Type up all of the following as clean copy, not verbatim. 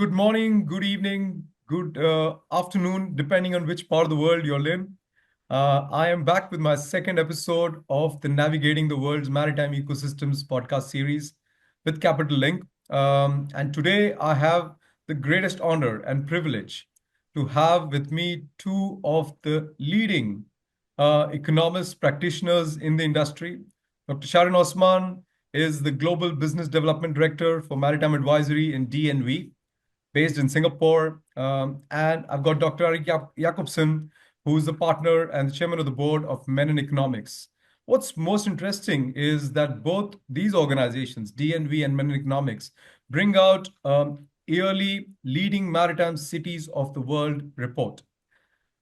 good morning, good evening, good afternoon, depending on which part of the world you're in. I am back with my second episode of the Navigating the World's Maritime Ecosystems podcast series with Capital Link. And today I have the greatest honor and privilege to have with me two of the leading economists, practitioners in the industry. Dr. Shahrin Osman is the Global Business Development Director for Maritime Advisory in DNV, based in Singapore. And I've got Dr. Erik Jakobsen, who is the partner and the chairman of the board of Menon Economics. What's most interesting is that both these organizations, DNV and Menon Economics, bring out yearly Leading Maritime Cities of the World report.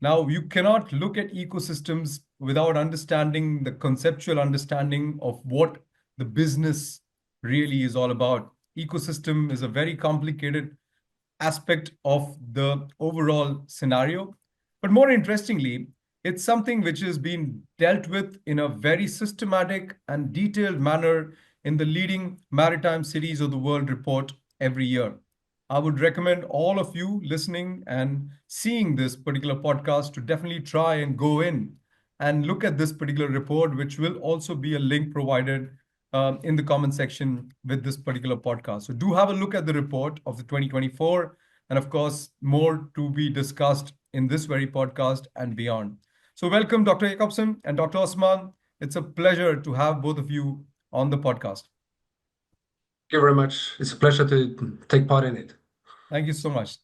Now, you cannot look at ecosystems without understanding the conceptual understanding of what the business really is all about. Ecosystem is a very complicated aspect of the overall scenario. But more interestingly, it's something which is being dealt with in a very systematic and detailed manner in the Leading Maritime Cities of the World report every year. I would recommend all of you listening and seeing this particular podcast to definitely try and go in and look at this particular report, which will also be a link provided in the comment section with this particular podcast. So do have a look at the report of the 2024, and of course, more to be discussed in this very podcast and beyond. So welcome, Dr. Jakobsen and Dr. Osman. It's a pleasure to have both of you on the podcast. Thank you very much. It's a pleasure to take part in it. Thank you so much.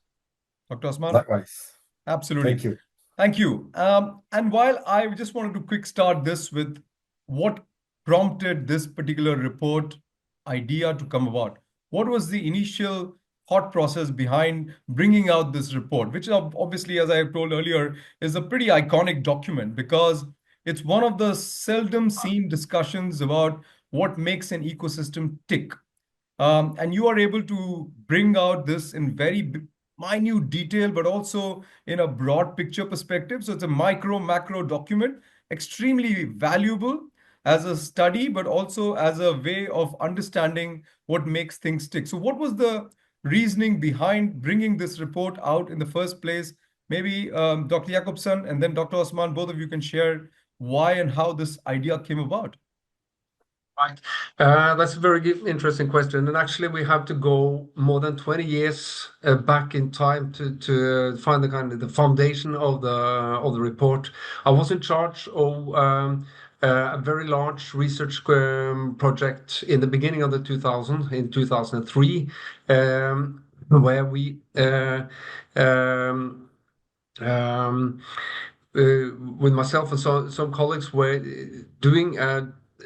Dr. Osman? Likewise. Absolutely. Thank you. Thank you. And while I just wanted to quick start this with what prompted this particular report idea to come about, what was the initial thought process behind bringing out this report, which obviously, as I told earlier, is a pretty iconic document because it's one of the seldom seen discussions about what makes an ecosystem tick. And you are able to bring out this in very minute detail, but also in a broad picture perspective. So it's a macro document, extremely valuable as a study, but also as a way of understanding what makes things tick. So what was the reasoning behind bringing this report out in the first place? Maybe Dr. Jakobsen and then Dr. Osman, both of you can share why and how this idea came about. Right. That's a very interesting question. And actually, we have to go more than 20 years back in time to find the kind of the foundation of the report. I was in charge of a very large research project in the beginning of the 2000s, in 2003, where we with myself and some colleagues were doing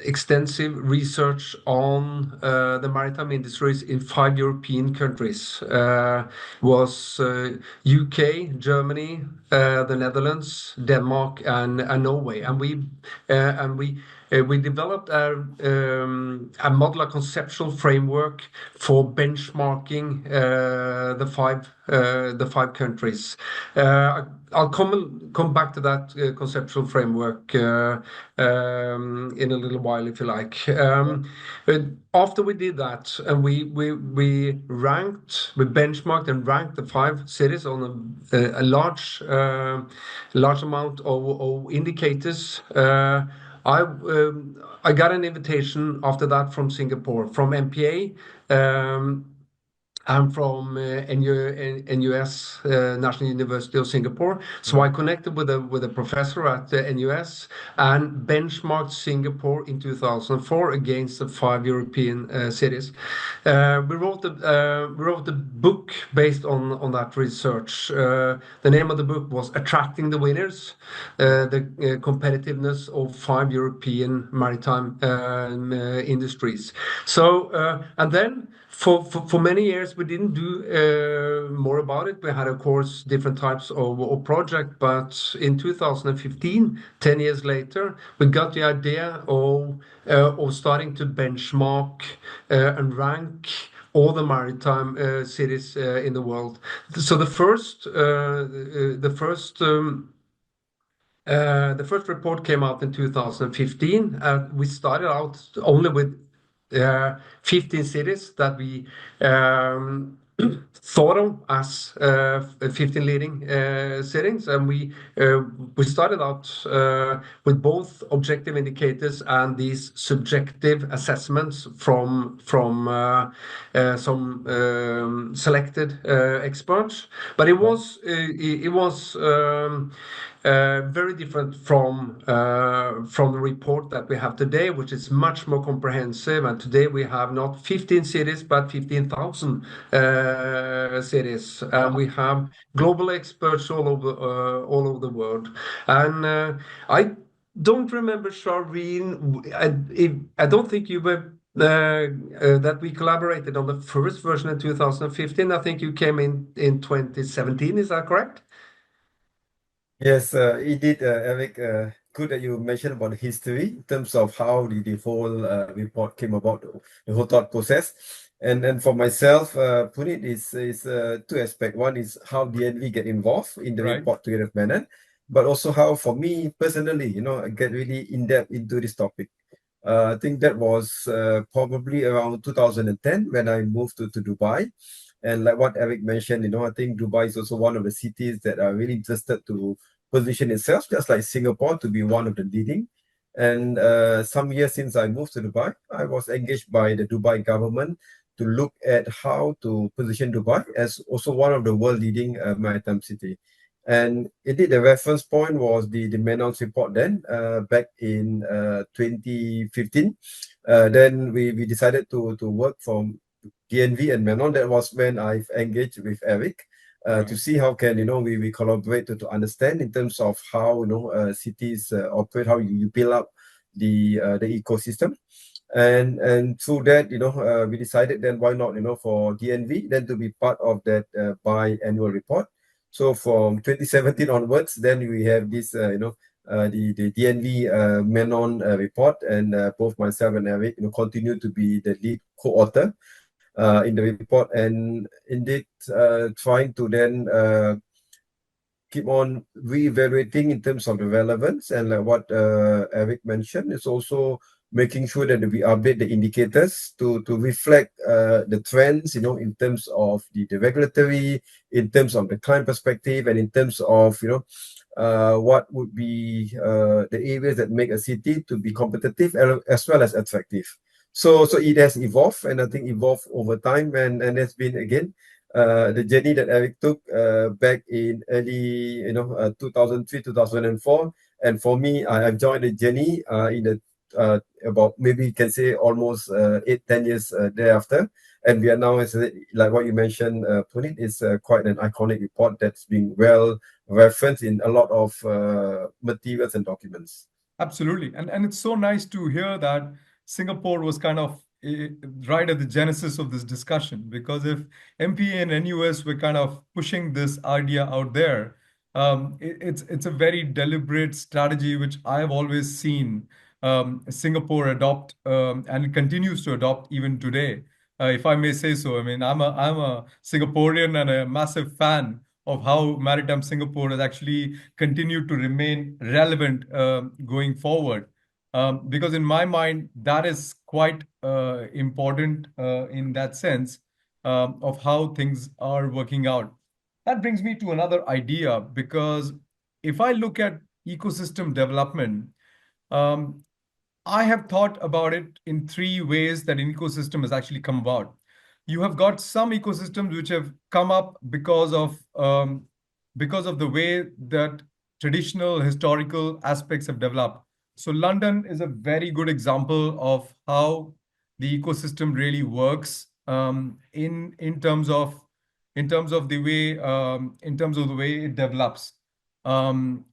extensive research on the maritime industries in 5 European countries. Was UK, Germany, the Netherlands, Denmark, and Norway, and we developed a modular conceptual framework for benchmarking the five countries. I'll come back to that conceptual framework in a little while, if you like. But after we did that, and we benchmarked and ranked the 5 cities on a large amount of indicators. I got an invitation after that from Singapore, from MPA. I'm from NUS, National University of Singapore. So I connected with a professor at NUS and benchmarked Singapore in 2004 against the 5 European cities. We wrote the book based on that research. The name of the book was Attracting the Winners, the competitiveness of 5 European maritime industries. So, and then for many years, we didn't do more about it. We had, of course, different types of project, but in 2015, 10 years later, we got the idea of starting to benchmark and rank all the maritime cities in the world. So the first report came out in 2015. We started out only with 15 cities that we thought of as 15 leading cities, and we started out with both objective indicators and these subjective assessments from some selected experts. But it was very different from the report that we have today, which is much more comprehensive. And today we have not 15 cities, but 15,000 cities, and we have global experts all over the world. And I don't remember, Shahrin. I don't think you were. That we collaborated on the first version in 2015. I think you came in 2017. Is that correct? Yes, indeed, Erik. Good that you mentioned about the history in terms of how the whole report came about, the whole thought process. And for myself, Punit is two aspects. One is how DNV get involved in the Right. report together with Menon, but also how, for me personally, I get really in depth into this topic. I think that was probably around 2010 when I moved to Dubai. And like what Erik mentioned, I think Dubai is also one of the cities that are really interested to position itself, just like Singapore, to be one of the leading. And some years since I moved to Dubai, I was engaged by the Dubai government to look at how to position Dubai as also one of the world leading maritime city. And indeed, the reference point was the Menon's report then, back in 2015. Then we decided to work from DNV and Menon. That was when I've engaged with Erik to Right. see how can we collaborate to understand in terms of how cities operate, how you build up the ecosystem. And through that, we decided then why not, for DNV then to be part of that biannual report. So from 2017 onwards, then we have this, the DNV Menon report, and both myself and Erik, continue to be the lead co-author in the report, and indeed trying to then keep on re-evaluating in terms of the relevance. And like what Erik mentioned, is also making sure that we update the indicators to reflect the trends, in terms of the regulatory, in terms of the client perspective, and in terms of, what would be the areas that make a city to be competitive as well as attractive. So it has evolved, and I think evolved over time, and has been again the journey that Erik took back in early 2003 2004. And for me, I've joined the journey in the about, maybe you can say, almost 8-10 years thereafter. And we are now, as like what you mentioned, Punit, is quite an iconic report that's been well referenced in a lot of materials and documents. Absolutely. And it's so nice to hear that Singapore was kind of right at the genesis of this discussion, because if MPA and NUS were kind of pushing this idea out there, it's a very deliberate strategy which I have always seen Singapore adopt, and it continues to adopt even today, if I may say so. I mean, I'm a Singaporean and a massive fan of how Maritime Singapore has actually continued to remain relevant going forward. Because in my mind, that is quite important in that sense of how things are working out. That brings me to another idea, because if I look at ecosystem development, um, I have thought about it in three ways that an ecosystem has actually come about. You have got some ecosystems which have come up because of the way that traditional historical aspects have developed. So London is a very good example of how the ecosystem really works, in terms of the way it develops,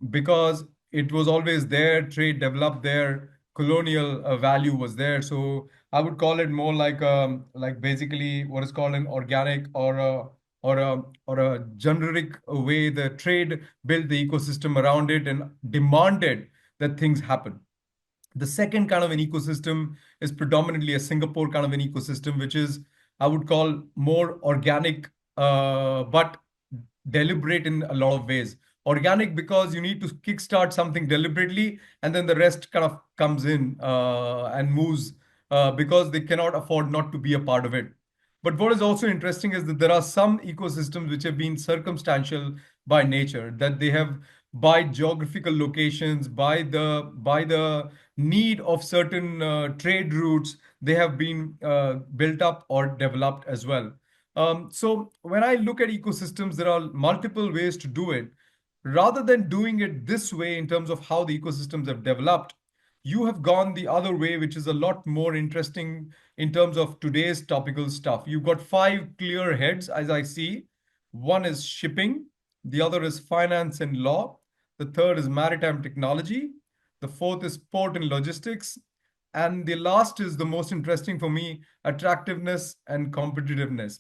because it was always there. Trade developed there. Colonial value was there. So I would call it more like basically what is called an organic or a generic way. The trade built the ecosystem around it and demanded that things happen. The second kind of an ecosystem is predominantly a Singapore kind of an ecosystem, which is, I would call, more organic, but deliberate in a lot of ways. Organic because you need to kickstart something deliberately, and then the rest kind of comes in and moves, because they cannot afford not to be a part of it. But what is also interesting is that there are some ecosystems which have been circumstantial by nature, that they have by geographical locations, by the need of certain trade routes, they have been built up or developed as well. So when I look at ecosystems, there are multiple ways to do it. Rather than doing it this way in terms of how the ecosystems have developed, you have gone the other way, which is a lot more interesting in terms of today's topical stuff. You've got five clear heads, as I see. One is shipping, the other is finance and law, the third is maritime technology, the fourth is port and logistics, and the last is the most interesting for me, attractiveness and competitiveness.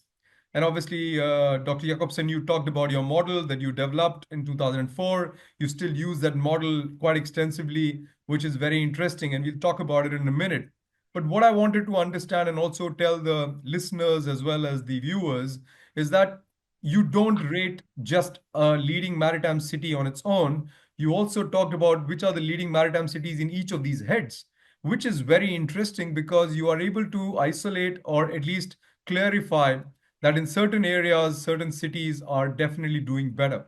And obviously, Dr. Jakobsen, you talked about your model that you developed in 2004. You still use that model quite extensively, which is very interesting, and we'll talk about it in a minute. But what I wanted to understand and also tell the listeners as well as the viewers is that you don't rate just a leading maritime city on its own. You also talked about which are the leading maritime cities in each of these heads, which is very interesting because you are able to isolate or at least clarify that in certain areas, certain cities are definitely doing better.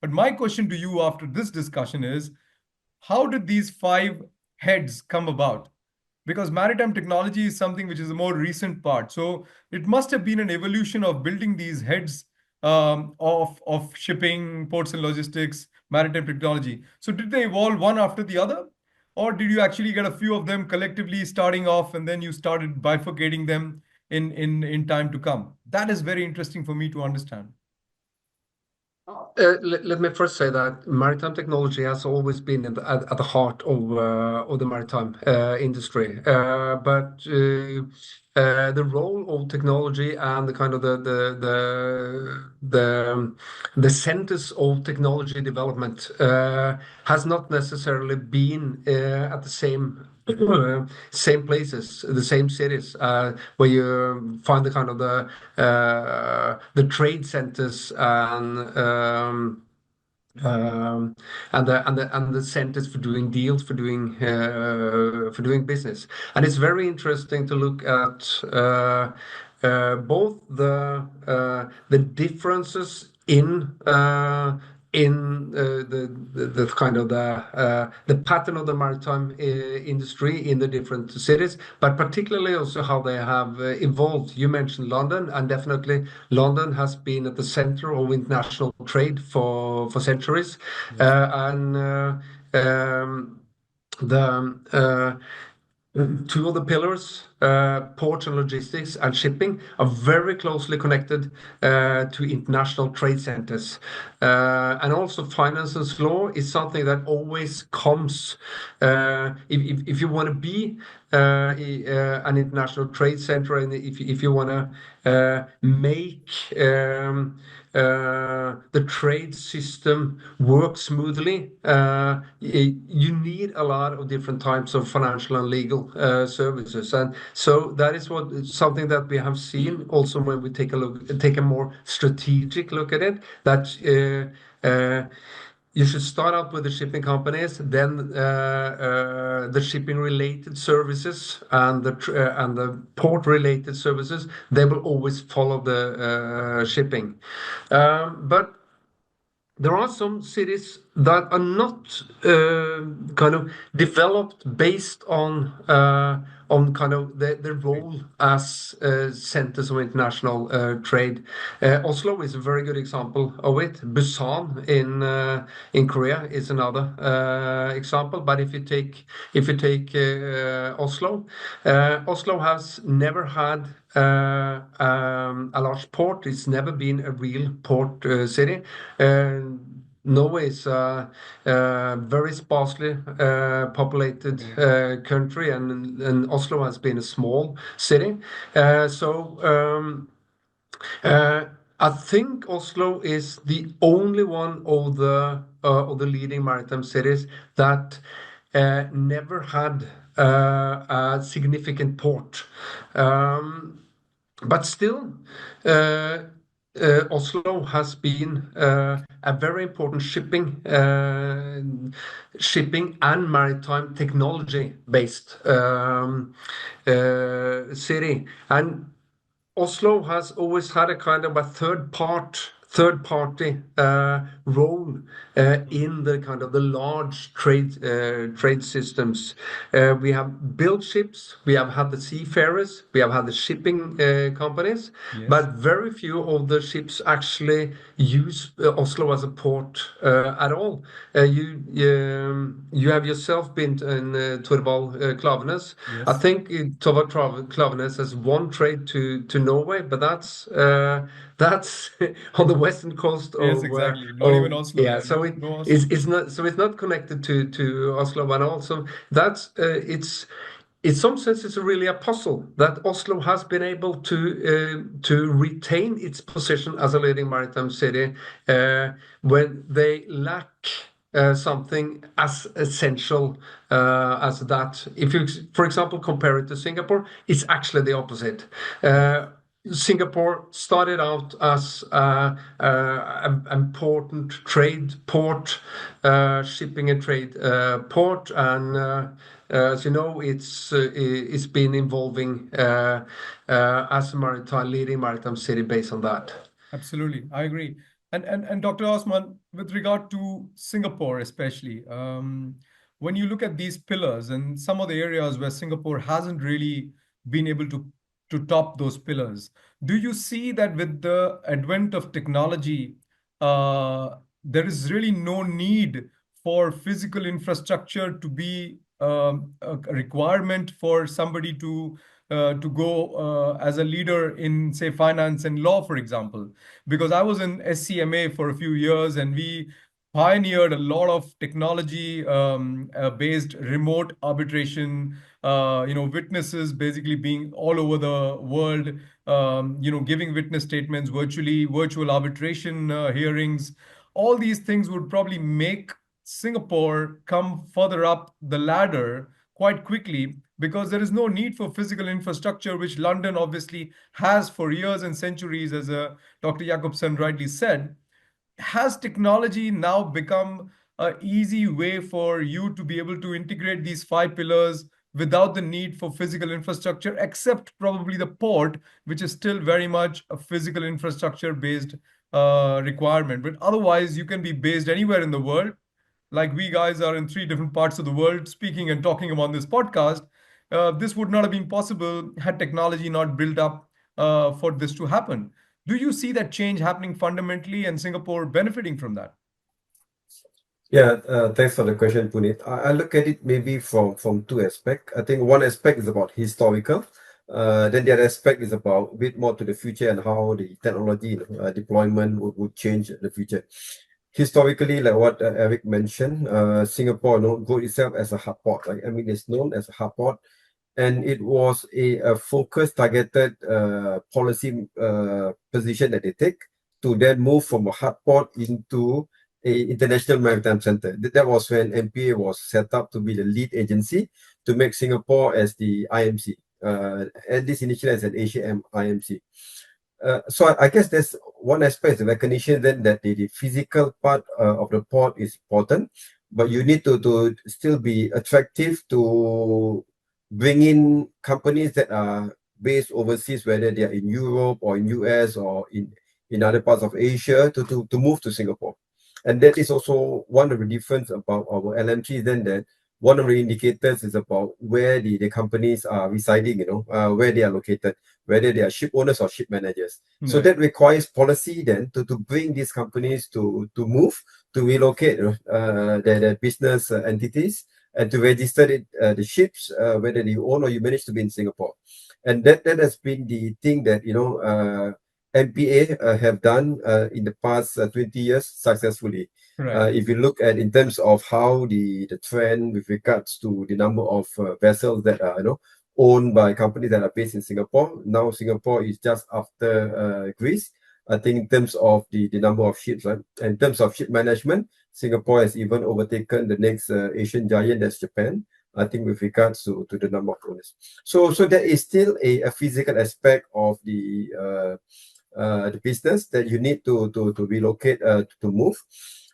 But my question to you after this discussion is, how did these five heads come about? Because maritime technology is something which is a more recent part. So it must have been an evolution of building these heads of shipping, ports and logistics, maritime technology. So did they evolve one after the other? Or did you actually get a few of them collectively starting off and then you started bifurcating them in time to come? That is very interesting for me to understand. Let me first say that maritime technology has always been at the heart of the maritime industry. But the role of technology and the kind of the centers of technology development has not necessarily been at the same places, the same cities, where you find the kind of the trade centers and the centers for doing deals, for doing business. And it's very interesting to look at both the differences in the kind of the pattern of the maritime industry in the different cities, but particularly also how they have evolved. You mentioned London, and definitely London has been at the center of international trade for centuries. Yes. The two of the pillars, ports and logistics and shipping, are very closely connected to international trade centers. And also finance and law is something that always comes, if you want to be an international trade center, and if you want to make the trade system work smoothly, you need a lot of different types of financial and legal services. And so that is something that we have seen also when we take a more strategic look at it, that you should start out with the shipping companies, then the shipping related services and the port related services. They will always follow the shipping. But there are some cities that are not kind of developed based on kind of the role as centers of international trade. Oslo is a very good example of it. Busan in Korea is another example. But if you take Oslo, Oslo has never had a large port. It's never been a real port city. Norway is a very sparsely populated country, and Oslo has been a small city. I think Oslo is the only one of the leading maritime cities that never had a significant port. But still, Oslo has been a very important shipping and maritime technology based city. And Oslo has always had a kind of a third party role in the kind of the large trade systems. We have built ships, we have had the seafarers, we have had the shipping companies, Yes. but very few of the ships actually use Oslo as a port at all. You have yourself been in Torvald Klaveness. I Yes. think Torvald Klaveness has one trade to Norway, but that's on the western coast Yes, exactly. Not even Oslo yeah. there. So No, no Oslo. it's not connected to Oslo at all. So that's it's. In some sense, it's really a puzzle that Oslo has been able to retain its position as a leading maritime city when they lack something as essential as that. If you, for example, compare it to Singapore, it's actually the opposite. Singapore started out as an important trade port, shipping and trade port, and as you know, it's been evolving as a leading maritime city based on that. Absolutely, I agree. And Dr. Osman, with regard to Singapore especially, when you look at these pillars and some of the areas where Singapore hasn't really been able to top those pillars, do you see that with the advent of technology, there is really no need for physical infrastructure to be a requirement for somebody to go as a leader in, say, finance and law, for example? Because I was in SCMA for a few years and we pioneered a lot of technology based remote arbitration, witnesses basically being all over the world, giving witness statements virtually, virtual arbitration hearings. All these things would probably make Singapore come further up the ladder quite quickly because there is no need for physical infrastructure, which London obviously has for years and centuries, as Dr. Jakobsen rightly said. Has technology now become an easy way for you to be able to integrate these five pillars without the need for physical infrastructure, except probably the port, which is still very much a physical infrastructure based requirement? But otherwise, you can be based anywhere in the world, like we guys are in three different parts of the world speaking and talking about this podcast. This would not have been possible had technology not built up for this to happen. Do you see that change happening fundamentally and Singapore benefiting from that? Yeah, thanks for the question, Punit. I look at it maybe from two aspects. I think one aspect is about historical. Then the other aspect is about a bit more to the future and how the technology deployment would change in the future. Historically, like what Erik mentioned, Singapore grew itself as a hub port. Right? I mean, it's known as a hub port, and it was a focused, targeted policy position that they take to then move from a hub port into a international maritime center. That was when MPA was set up to be the lead agency to make Singapore as the IMC, at least initially as an Asia IMC. So I guess there's one aspect, the recognition then that the physical part of the port is important, but you need to still be attractive to bring in companies that are based overseas, whether they are in Europe or in US or in other parts of Asia, to move to Singapore. And that is also one of the difference about our LMT then, that one of the indicators is about where the companies are residing, where they are located, whether they are ship owners or ship managers. So Right. that requires policy then to bring these companies to move, to relocate their business entities and to register the ships, whether you own or you manage to be in Singapore. And that has been the thing that, MPA have done in the past 20 years successfully. Right. If you look at in terms of how the trend with regards to the number of vessels that are owned by companies that are based in Singapore. Now Singapore is just after Greece. I think in terms of the number of ships, right? In terms of ship management, Singapore has even overtaken the next Asian giant, that's Japan. I think with regards to the number of owners. So there is still a physical aspect of the business that you need to relocate, to move.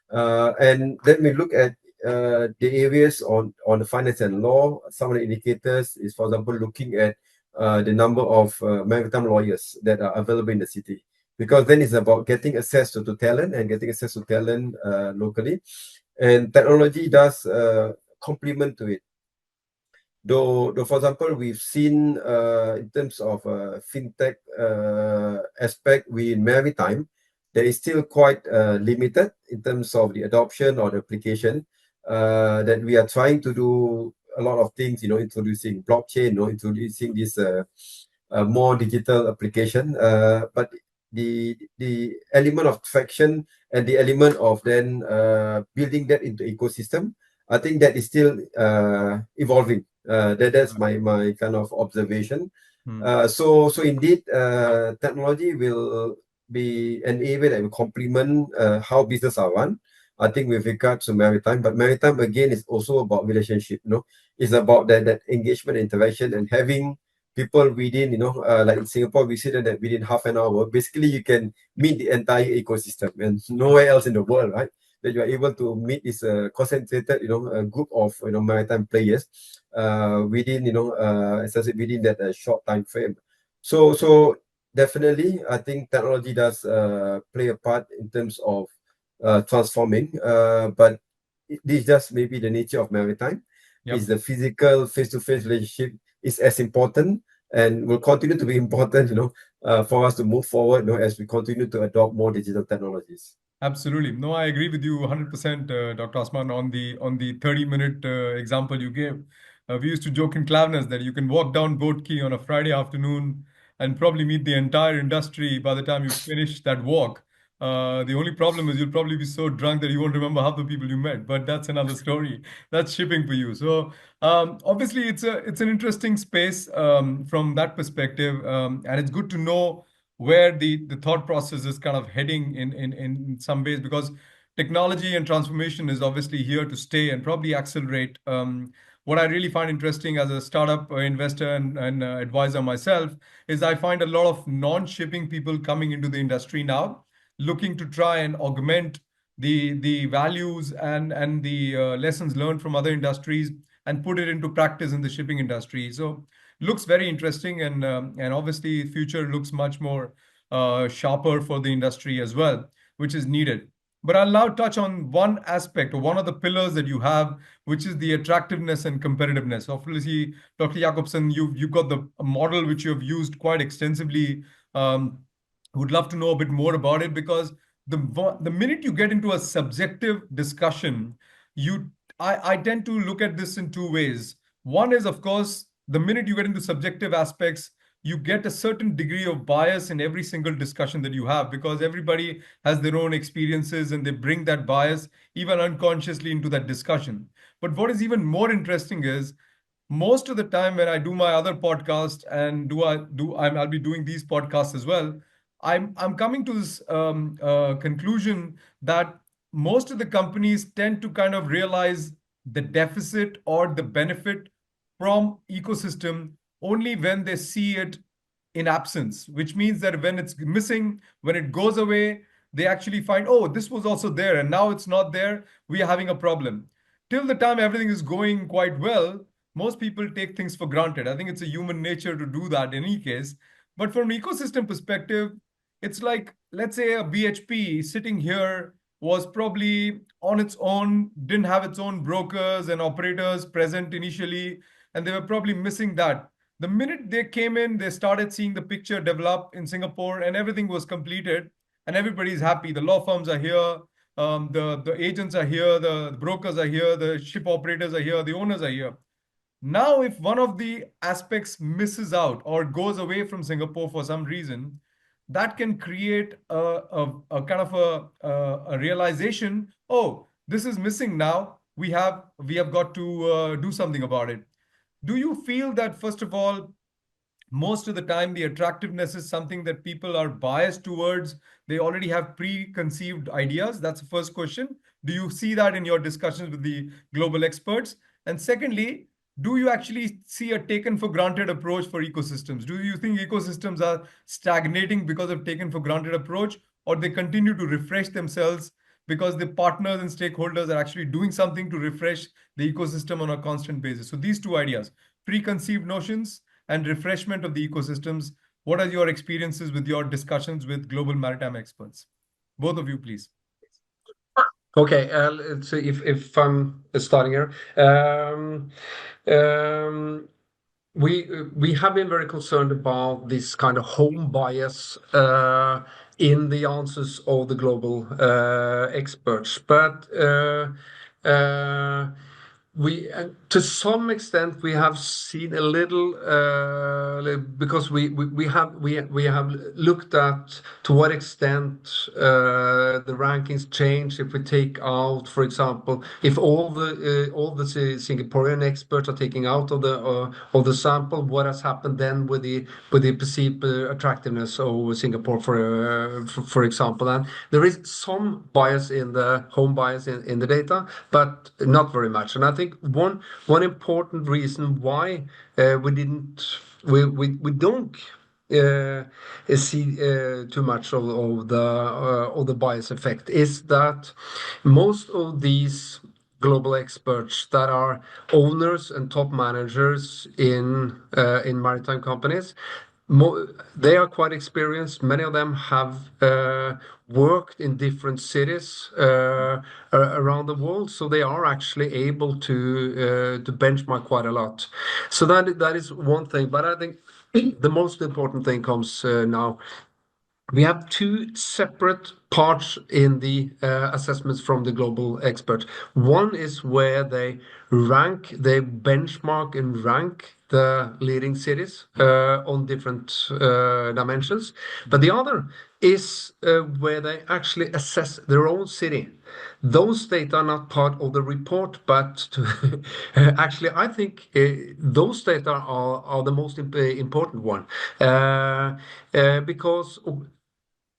And then we look at the areas on the finance and law. Some of the indicators is, for example, looking at the number of maritime lawyers that are available in the city. Because then it's about getting access to talent and getting access to talent locally. And technology does complement to it. Though, for example, we've seen in terms of fintech aspect, we in maritime, there is still quite limited in terms of the adoption or the application. That we are trying to do a lot of things, introducing blockchain, introducing this more digital application. But the element of traction and the element of then building that into ecosystem, I think that is still evolving. That's my kind of observation. So indeed, technology will be an area that will complement how business are run. I think with regards to maritime, but maritime again is also about relationship. It's about that engagement, interaction, and having people within. Like in Singapore, we see that within half an hour, basically you can meet the entire ecosystem, and nowhere else in the world, right? That you are able to meet this concentrated, a group of maritime players within, as I said, within that short time frame. So definitely, I think technology does play a part in terms of transforming. But this just maybe the nature of maritime. Is the physical face-to-face relationship is as important and will continue to be important, for us to move forward, as we continue to adopt more digital technologies. Absolutely. No, I agree with you 100%, Dr. Osman, on the 30-minute example you gave. We used to joke in Clavness that you can walk down Boat Quay on a Friday afternoon and probably meet the entire industry by the time you finish that walk. The only problem is you'll probably be so drunk that you won't remember half the people you met, but that's another story. That's shipping for you. So obviously it's an interesting space from that perspective, and it's good to know where the thought process is kind of heading in some ways, because technology and transformation is obviously here to stay and probably accelerate. What I really find interesting as a startup investor and advisor myself is I find a lot of non-shipping people coming into the industry now, looking to try and augment the values and the lessons learned from other industries and put it into practice in the shipping industry. So looks very interesting, and obviously future looks much more sharper for the industry as well, which is needed. But I'll now touch on one aspect or one of the pillars that you have, which is the attractiveness and competitiveness. Obviously, Dr. Jakobsen, you've got the model which you have used quite extensively. Would love to know a bit more about it, because the minute you get into a subjective discussion, I tend to look at this in two ways. One is, of course, the minute you get into subjective aspects, you get a certain degree of bias in every single discussion that you have, because everybody has their own experiences and they bring that bias even unconsciously into that discussion. But what is even more interesting is most of the time when I do my other podcast and I'll be doing these podcasts as well. I'm coming to this conclusion that most of the companies tend to kind of realize the deficit or the benefit from ecosystem only when they see it in absence, which means that when it's missing, when it goes away, they actually find, oh, this was also there and now it's not there. We are having a problem. Till the time everything is going quite well, most people take things for granted. I think it's a human nature to do that in any case. But from an ecosystem perspective, it's like, let's say a BHP sitting here was probably on its own, didn't have its own brokers and operators present initially, and they were probably missing that. The minute they came in, they started seeing the picture develop in Singapore, and everything was completed, and everybody's happy. The law firms are here, the agents are here, the brokers are here, the ship operators are here, the owners are here. Now, if one of the aspects misses out or goes away from Singapore for some reason, that can create a kind of a realization, oh, this is missing now. We have got to do something about it. Do you feel that, first of all, most of the time the attractiveness is something that people are biased towards? They already have preconceived ideas. That's the first question. Do you see that in your discussions with the global experts? And secondly, do you actually see a taken for granted approach for ecosystems? Do you think ecosystems are stagnating because of taken for granted approach, or they continue to refresh themselves because the partners and stakeholders are actually doing something to refresh the ecosystem on a constant basis? So these two ideas, preconceived notions and refreshment of the ecosystems. What are your experiences with your discussions with global maritime experts? Both of you, please. Okay, let's see if I'm starting here. Um, we have been very concerned about this kind of home bias in the answers of the global experts, but we to some extent we have seen a little because we have looked at to what extent the rankings change if we take out, for example, if all the Singaporean experts are taking out of the sample, what has happened then with the perceived attractiveness of Singapore, for example. And there is some bias in the home bias in the data, but not very much. And I think one important reason why we don't see too much of the bias effect is that most of these global experts that are owners and top managers in maritime companies, they are quite experienced. Many of them have worked in different cities around the world, so they are actually able to benchmark quite a lot. So that is one thing. But I think the most important thing comes now. We have two separate parts in the assessments from the global expert. One is where they benchmark and rank the leading cities on different dimensions. But the other is where they actually assess their own city. Those data are not part of the report, but actually, I think those data are the most important one because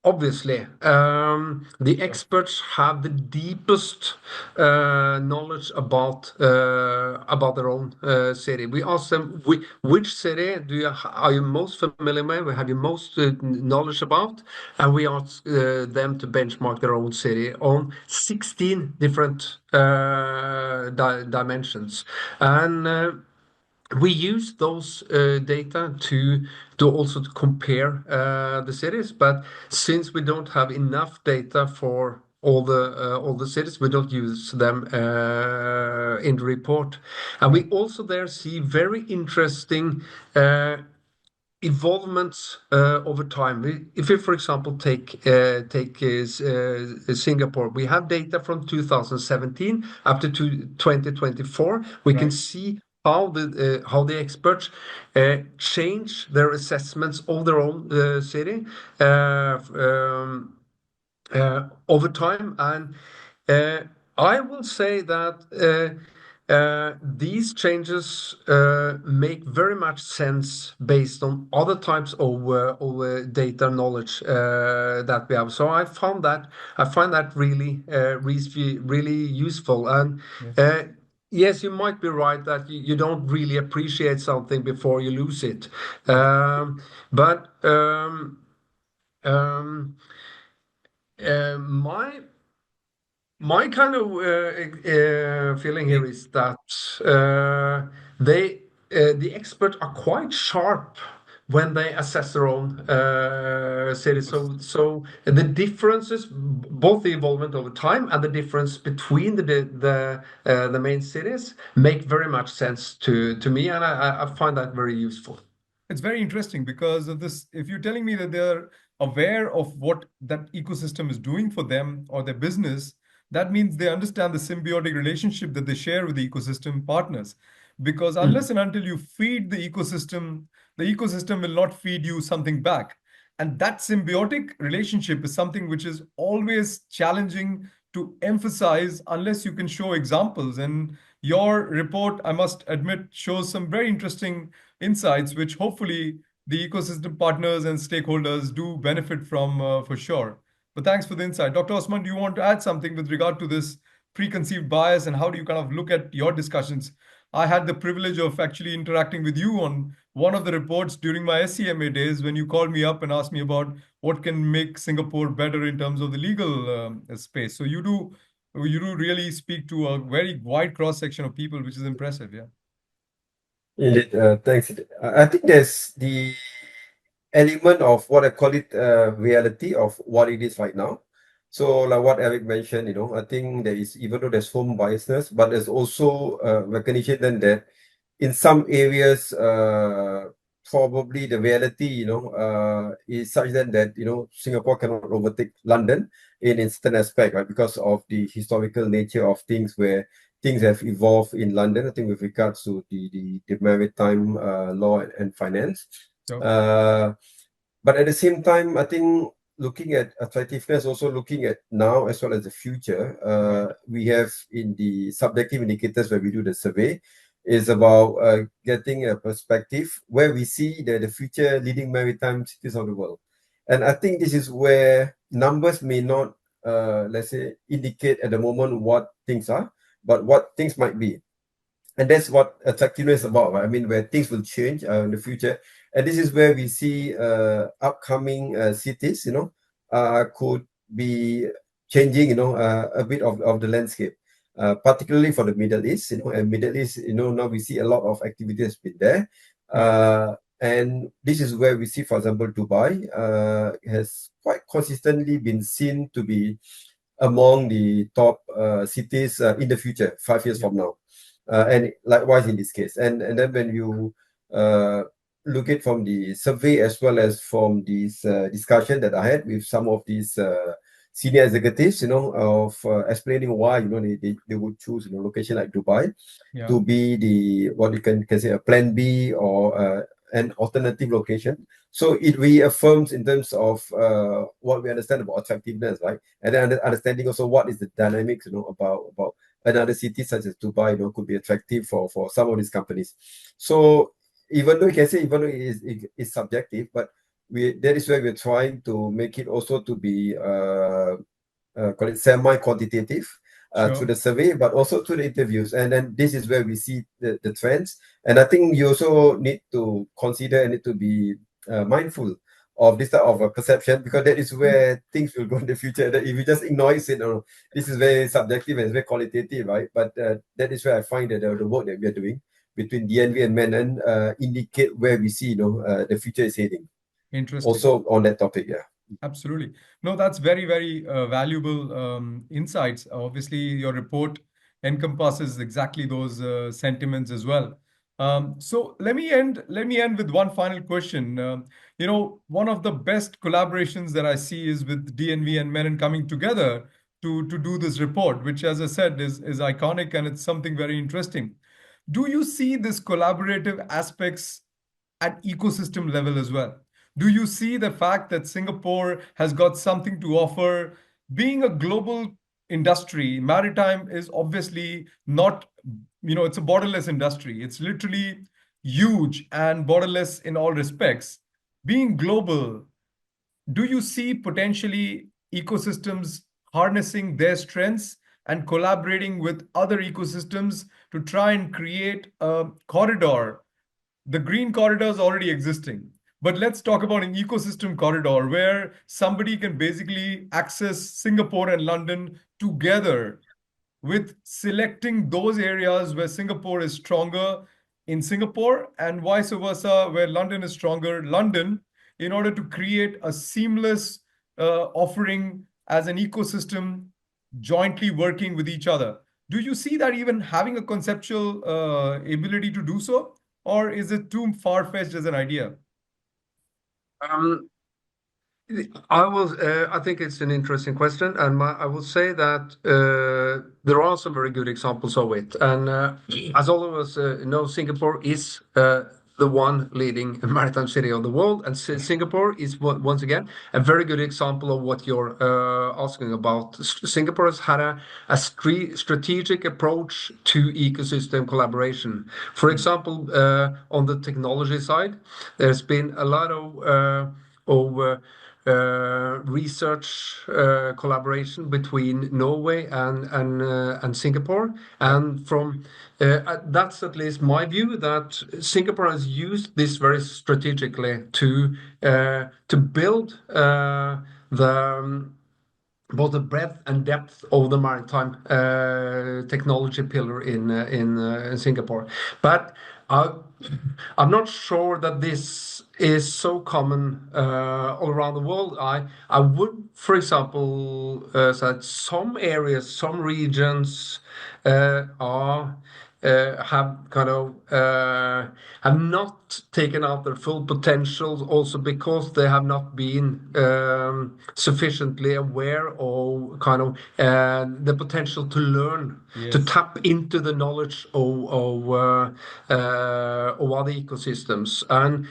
obviously, the experts have the deepest knowledge about their own city. We ask them, which city are you most familiar with? Have you most knowledge about? And we ask them to benchmark their own city on 16 different dimensions, and we use those data to also compare the cities, but since we don't have enough data for all the cities, we don't use them in the report. And we also there see very interesting evolvements over time. If we, for example, take Singapore, we have data from 2017 up to 2024. We can see how the experts change their assessments of their own city over time. And I will say that these changes make very much sense based on other types of data knowledge that we have. So I find that really useful. And yes, you might be right that you don't really appreciate something before you lose it. But my kind of feeling here is that the experts are quite sharp when they assess their own city. So the differences, both the involvement over time and the difference between the main cities, make very much sense to me, and I find that very useful. It's very interesting because of this. If you're telling me that they're aware of what that ecosystem is doing for them or their business, that means they understand the symbiotic relationship that they share with the ecosystem partners. Because unless and until you feed the ecosystem will not feed you something back. And that symbiotic relationship is something which is always challenging to emphasize unless you can show examples. And your report, I must admit, shows some very interesting insights, which hopefully the ecosystem partners and stakeholders do benefit from for sure. But thanks for the insight. Dr. Osman, do you want to add something with regard to this preconceived bias and how do you kind of look at your discussions? I had the privilege of actually interacting with you on one of the reports during my SCMA days when you called me up and asked me about what can make Singapore better in terms of the legal space. So you do really speak to a very wide cross section of people, which is impressive. Yeah. Indeed, thanks. I think there's the element of what I call it reality of what it is right now. So, like what Erik mentioned, I think there is, even though there's home biasness, but there's also recognition then that in some areas, probably the reality, is such then that, Singapore cannot overtake London in certain aspect, right? Because of the historical nature of things where things have evolved in London, I think with regards to the maritime law and finance. Sure. But at the same time, I think looking at attractiveness, also looking at now as well as the future, we have in the subjective indicators where we do the survey, is about getting a perspective where we see the future leading maritime cities of the world. And I think this is where numbers may not, let's say, indicate at the moment what things are, but what things might be. And that's what attractiveness is about, right? I mean, where things will change in the future. And this is where we see upcoming cities, could be changing, a bit of the landscape, particularly for the Middle East, and Middle East, now we see a lot of activity has been there. And this is where we see, for example, Dubai has quite consistently been seen to be among the top cities in the future, 5 years from now. And likewise in this case. And then when you look at from the survey as well as from this discussion that I had with some of these senior executives, of explaining why, they would choose, location like Dubai to be the what you can say a plan B or an alternative location. So it reaffirms in terms of what we understand about attractiveness, right? And then understanding also what is the dynamics, about another city such as Dubai, could be attractive for some of these companies. So even though you can say, even though it's subjective, but that is where we're trying to make it also to be call it semi-quantitative through the survey, but also through the interviews. And then this is where we see the trends. And I think you also need to consider and need to be mindful of this type of perception, because that is where things will go in the future. That if you just ignore it, say, no, this is very subjective and it's very qualitative, right? But that is where I find that the work that we are doing between DNV and Menon indicate where we see, the future is heading. Interesting. Also on that topic, yeah. Absolutely. No, that's very, very valuable insights. Obviously, your report encompasses exactly those sentiments as well. So let me end with one final question. One of the best collaborations that I see is with DNV and Menon coming together to do this report, which, as I said, is iconic, and it's something very interesting. Do you see this collaborative aspects at ecosystem level as well? Do you see the fact that Singapore has got something to offer? Being a global industry, maritime is obviously not, it's a borderless industry. It's literally huge and borderless in all respects. Being global, do you see potentially ecosystems harnessing their strengths and collaborating with other ecosystems to try and create a corridor? The green corridor is already existing. But let's talk about an ecosystem corridor where somebody can basically access Singapore and London together, with selecting those areas where Singapore is stronger in Singapore and vice versa, where London is stronger, London, in order to create a seamless offering as an ecosystem jointly working with each other. Do you see that even having a conceptual ability to do so? Or is it too far-fetched as an idea? Um, I think it's an interesting question, and I will say that there are some very good examples of it. And as all of us know, Singapore is the one leading maritime city of the world, and Singapore is once again a very good example of what you're asking about. Singapore has had a strategic approach to ecosystem collaboration. For example, on the technology side, there's been a lot of research collaboration between Norway and Singapore. And from that's at least my view, that Singapore has used this very strategically to build the both the breadth and depth of the maritime technology pillar in Singapore. But I, I'm not sure that this is so common all around the world. I would, for example, say that some areas, some regions are have kind of have not taken out their full potential, also because they have not been sufficiently aware of kind of the potential to learn, to Yes. tap into the knowledge of other ecosystems. And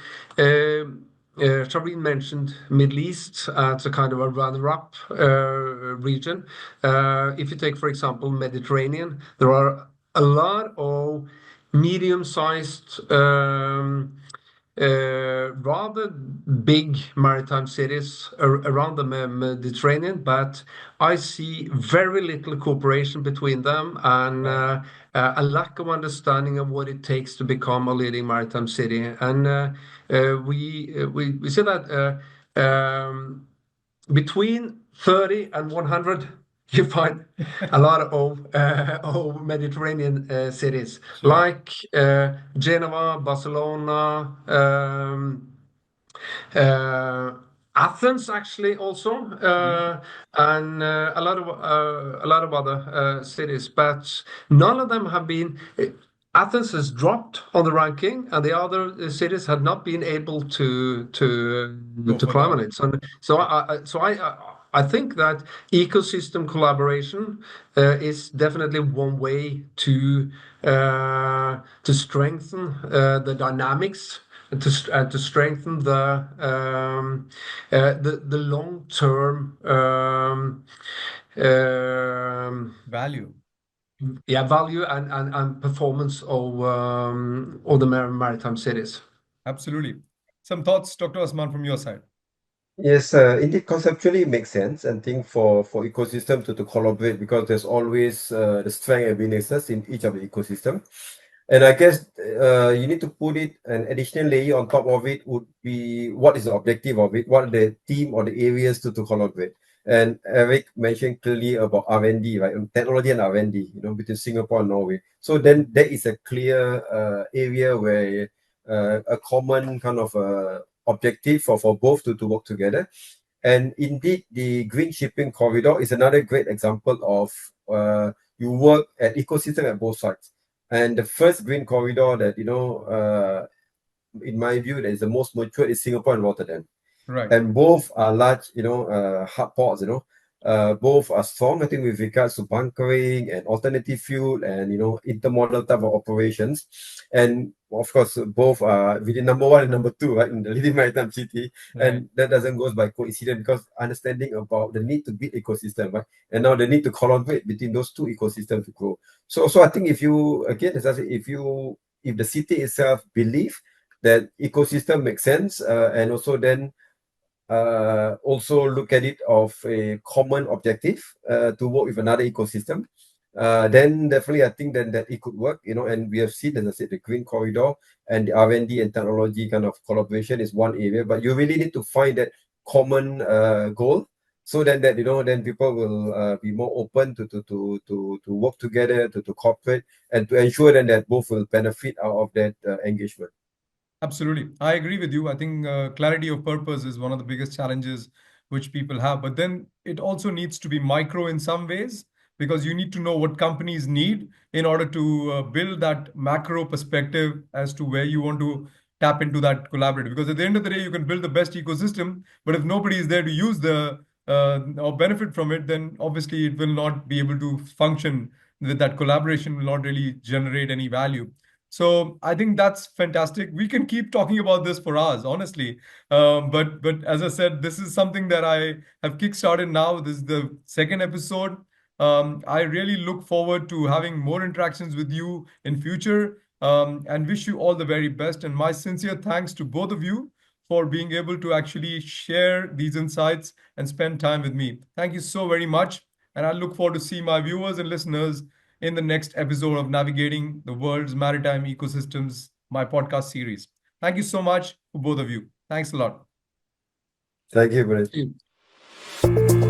Shahrin mentioned Middle East as a kind of a runner-up region. If you take, for example, Mediterranean, there are a lot of medium-sized, rather big maritime cities around the Mediterranean, but I see very little cooperation between them, and Right. a lack of understanding of what it takes to become a leading maritime city. And we see that between 30 and 100, you find a lot of Mediterranean cities Sure. like Geneva, Barcelona, uh, Athens, actually, also, Yeah. and a lot of other cities, but none of them have been. Athens has dropped on the ranking, and the other cities have not been able Go to further climb on up. it. I think that ecosystem collaboration is definitely one way to strengthen the dynamics, and to strengthen the long term Value. value and performance of the maritime cities. Absolutely. Some thoughts, Dr. Osman, from your side. Yes, indeed, conceptually it makes sense. And think for ecosystem to collaborate, because there's always the strength and weaknesses in each of the ecosystem. And I guess you need to put it an additional layer on top of it would be what is the objective of it, what are the theme or the areas to collaborate. And Erik mentioned clearly about R&D, right? Technology and R&D, between Singapore and Norway. So then there is a clear area where a common kind of objective for both to work together. And indeed, the green shipping corridor is another great example of you work at ecosystem at both sides. And the first green corridor that, in my view, that is the most mature is Singapore and Rotterdam. Right. And both are large, hard ports, both are strong, I think, with regards to bunkering and alternative fuel and, intermodal type of operations. And of course, both are within number one and number two, right, in the leading maritime city. Right. And that doesn't go by coincidence, because understanding about the need to build ecosystem, right, and now the need to collaborate between those two ecosystems to grow. So I think if you, again, as I say, if the city itself believe that ecosystem makes sense, and also then also look at it of a common objective to work with another ecosystem, then definitely I think then that it could work, and we have seen, as I said, the green corridor and the R&D and technology kind of collaboration is one area, but you really need to find that common goal, so then that, then people will be more open to work together, to cooperate, and to ensure then that both will benefit out of that engagement. Absolutely. I agree with you. I think clarity of purpose is one of the biggest challenges which people have. But then it also needs to be micro in some ways, because you need to know what companies need in order to build that macro perspective as to where you want to tap into that collaborative. Because at the end of the day, you can build the best ecosystem, but if nobody is there to use or benefit from it, then obviously it will not be able to function. That collaboration will not really generate any value. So I think that's fantastic. We can keep talking about this for hours, honestly. But as I said, this is something that I have kickstarted now. This is the second episode. I really look forward to having more interactions with you in future, and wish you all the very best. And my sincere thanks to both of you for being able to actually share these insights and spend time with me. Thank you so very much. And I look forward to see my viewers and listeners in the next episode of Navigating the World's Maritime Ecosystems, my podcast series. Thank you so much for both of you. Thanks a lot. Thank you, Punit.